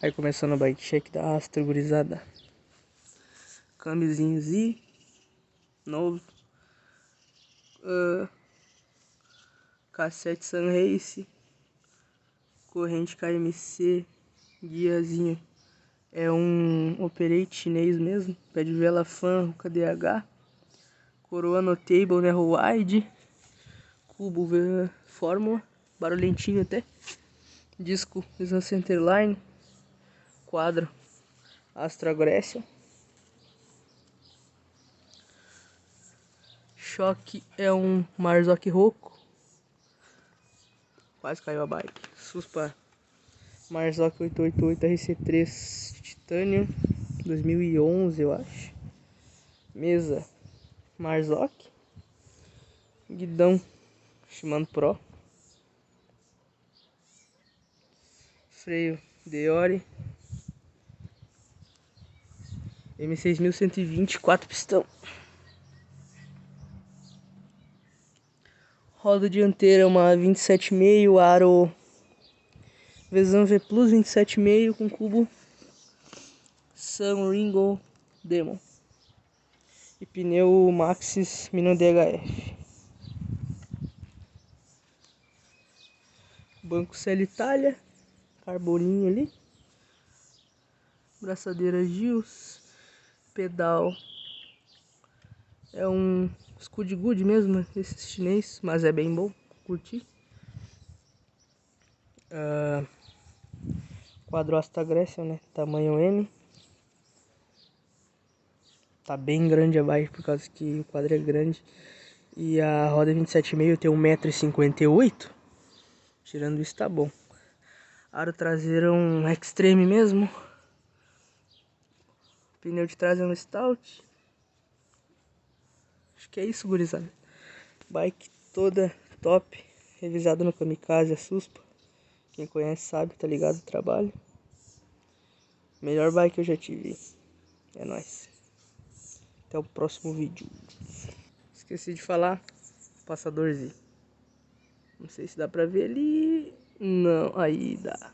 Aí começando o bike check da Astra, gurizada. Câmbiozinho Z, novo. Cassete Sunrace. Corrente KMC. Guiazinho. É um Operate chinês mesmo. Pé de vela fan, KDH. Coroa Notable, né? Wide. Cubo Fórmula. Barulhentinho até. Disco Swan Centerline. Quadro Astra Aggressor. Choque é um Marzocchi Rocco. Quase caiu a bike. Suspa Marzocchi 888 RC3 Titânio 2011, eu acho. Mesa Marzocchi. Guidão Shimano Pro. Freio Deore. M6120, 4 pistão. Roda dianteira uma 27,5, aro Vezan V Plus 27,5 com cubo Sun Ringo Demon. E pneu Maxxis Minon DHF. Banco CL Itália, carboninho ali. Braçadeira Gills. Pedal é um Scud Good mesmo, esse chinês, mas é bem bom, curti. Quadro Astra Aggressor, né, tamanho M. Tá bem grande a bike por causa que o quadro é grande. E a roda 27,5 tem 1,58 m. Tirando isso tá bom. Aro traseiro é um Extreme mesmo. Pneu de trás é um Stout. Acho que é isso, gurizada. Bike toda top. Revisada no Kamikaze, a Suspa. Quem conhece sabe, tá ligado o trabalho. Melhor bike que eu já tive. É nóis. Até o próximo vídeo. Esqueci de falar. Passadorzinho. Não sei se dá pra ver ali. Não, aí dá.